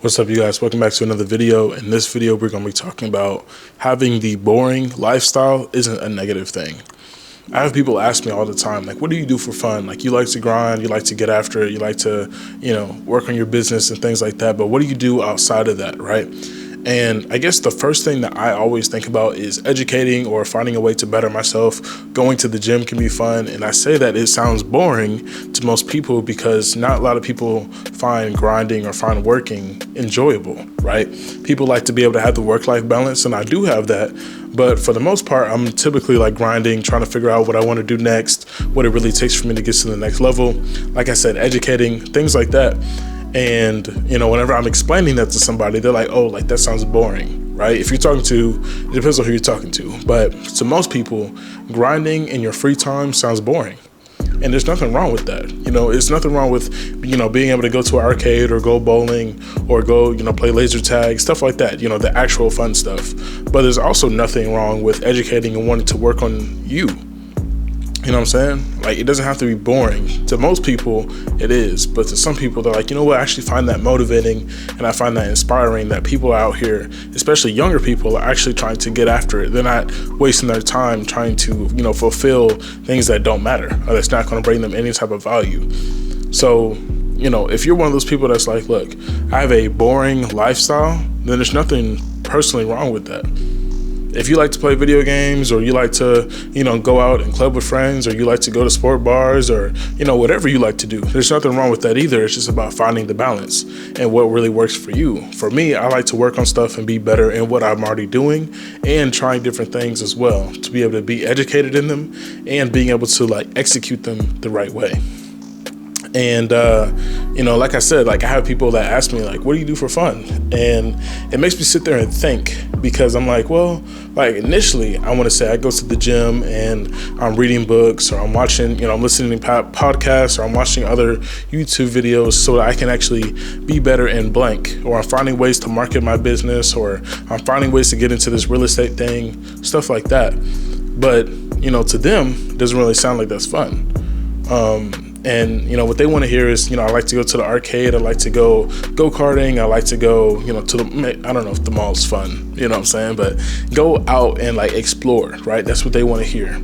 What's up, you guys? Welcome back to another video. In this video, we're going to be talking about having the boring lifestyle isn't a negative thing. I have people ask me all the time, like, what do you do for fun? Like, you like to grind, you like to get after it, you like to, work on your business and things like that. But what do you do outside of that, right? And I guess the first thing that I always think about is educating or finding a way to better myself. Going to the gym can be fun. And I say that it sounds boring to most people because not a lot of people find grinding or find working enjoyable, right? People like to be able to have the work-life balance, and I do have that. But for the most part, I'm typically like grinding, trying to figure out what I want to do next, what it really takes for me to get to the next level. Like I said, educating, things like that. And, whenever I'm explaining that to somebody, they're like, oh, like that sounds boring, right? If you're talking to, it depends on who you're talking to. But to most people, grinding in your free time sounds boring. And there's nothing wrong with that. It's nothing wrong with, being able to go to an arcade or go bowling or go, play laser tag, stuff like that, the actual fun stuff. But there's also nothing wrong with educating and wanting to work on you. You know what I'm saying? Like, it doesn't have to be boring. To most people, it is. But to some people, they're like, you know what? I actually find that motivating and I find that inspiring that people out here, especially younger people, are actually trying to get after it. They're not wasting their time trying to, fulfill things that don't matter or that's not going to bring them any type of value. So, if you're one of those people that's like, look, I have a boring lifestyle, then there's nothing personally wrong with that. If you like to play video games or you like to, go out and club with friends or you like to go to sport bars or, whatever you like to do, there's nothing wrong with that either. It's just about finding the balance and what really works for you. For me, I like to work on stuff and be better in what I'm already doing and trying different things as well to be able to be educated in them and being able to execute them the right way. And, like I said, I have people that ask me, what do you do for fun? And it makes me sit there and think because I'm like, well, initially I want to say I go to the gym and I'm reading books or I'm watching, I'm listening to podcasts or I'm watching other YouTube videos so that I can actually be better in blank, or I'm finding ways to market my business, or I'm finding ways to get into this real estate thing, stuff like that. But, to them, it doesn't really sound like that's fun. And, what they want to hear is, I like to go to the arcade. I like to go go-karting. I like to go, to the, I don't know if the mall's fun, you know what I'm saying? But go out and explore, right? That's what they want to hear.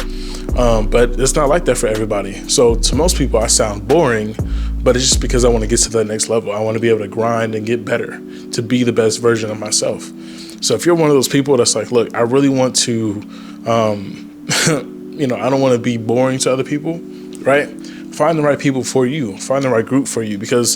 But it's not like that for everybody. So to most people, I sound boring, but it's just because I want to get to the next level. I want to be able to grind and get better to be the best version of myself. So if you're one of those people that's like, look, I really want to, I don't want to be boring to other people, right? Find the right people for you, find the right group for you, because,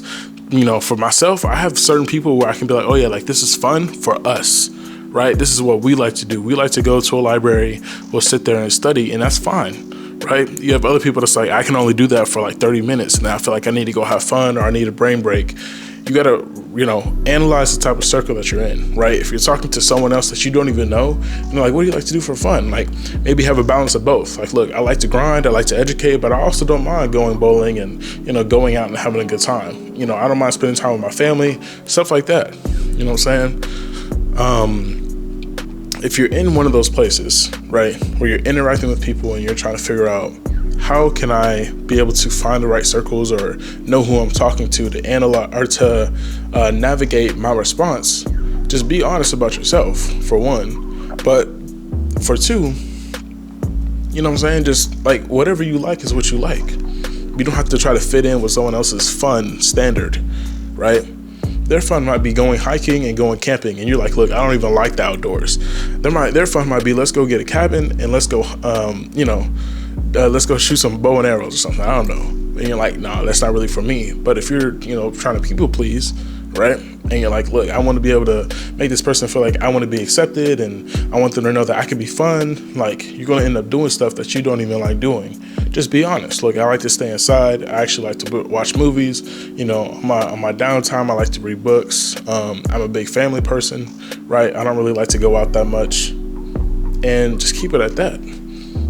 for myself, I have certain people where I can be like, oh yeah, this is fun for us, right? This is what we like to do. We like to go to a library, we'll sit there and study, and that's fine, right? You have other people that's like, I can only do that for 30 minutes, and I feel like I need to go have fun or I need a brain break. You gotta, analyze the type of circle that you're in, right? If you're talking to someone else that you don't even know, and they're like, what do you like to do for fun? Maybe have a balance of both. Look, I like to grind, I like to educate, but I also don't mind going bowling and, going out and having a good time. I don't mind spending time with my family, stuff like that. You know what I'm saying? If you're in one of those places, right, where you're interacting with people and you're trying to figure out, how can I be able to find the right circles or know who I'm talking to analyze or to navigate my response? Just be honest about yourself, for one. But for two, just whatever you like is what you like. You don't have to try to fit in with someone else's fun standard, right? Their fun might be going hiking and going camping, and you're like, look, I don't even like the outdoors. Their fun might be, let's go get a cabin and let's go, let's go shoot some bow and arrows or something. I don't know. And you're like, no, that's not really for me. But if you're, trying to people please, right? And you're like, look, I want to be able to make this person feel like I want to be accepted and I want them to know that I can be fun. You're going to end up doing stuff that you don't even like doing. Just be honest. Look, I like to stay inside. I actually like to watch movies. On my downtime, I like to read books. I'm a big family person, right? I don't really like to go out that much. And just keep it at that.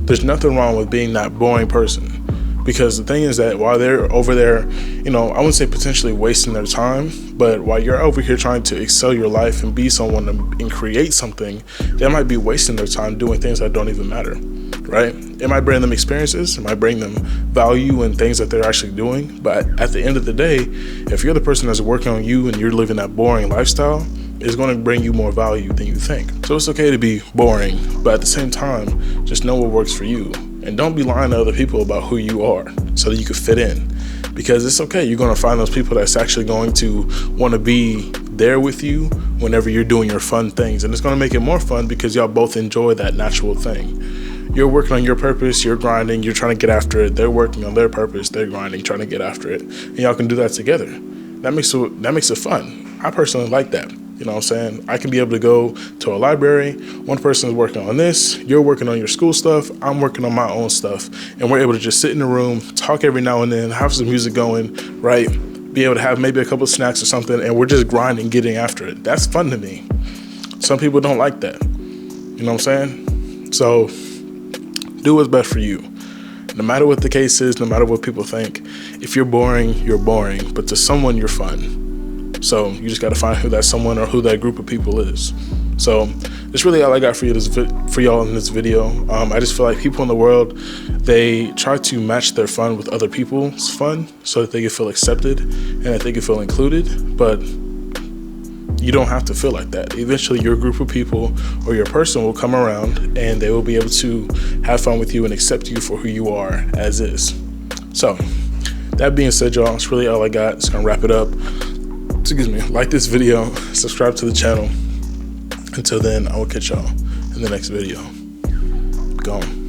There's nothing wrong with being that boring person. Because the thing is that while they're over there, you know, I wouldn't say potentially wasting their time, but while you're over here trying to excel your life and be someone and create something, they might be wasting their time doing things that don't even matter, right? It might bring them experiences, it might bring them value and things that they're actually doing, but at the end of the day, if you're the person that's working on you and you're living that boring lifestyle, it's going to bring you more value than you think. So it's okay to be boring, but at the same time, just know what works for you. And don't be lying to other people about who you are so that you can fit in. Because it's okay, you're going to find those people that's actually going to want to be there with you whenever you're doing your fun things. And it's going to make it more fun because y'all both enjoy that natural thing. You're working on your purpose, you're grinding, you're trying to get after it. They're working on their purpose, they're grinding, trying to get after it. And y'all can do that together. That makes it fun. I personally like that. You know what I'm saying? I can be able to go to a library. One person is working on this. You're working on your school stuff. I'm working on my own stuff. And we're able to just sit in the room, talk every now and then, have some music going, right? Be able to have maybe a couple of snacks or something. And we're just grinding, getting after it. That's fun to me. Some people don't like that. You know what I'm saying? So do what's best for you. No matter what the case is, no matter what people think, if you're boring, you're boring. But to someone, you're fun. So you just got to find who that someone or who that group of people is. So that's really all I got for y'all in this video. I just feel like people in the world, they try to match their fun with other people's fun so that they can feel accepted and that they can feel included. But you don't have to feel like that. Eventually your group of people or your person will come around and they will be able to have fun with you and accept you for who you are as is. So that being said, y'all, that's really all I got. It's gonna wrap it up. Excuse me, like this video, subscribe to the channel. Until then, I will catch y'all in the next video. Gone.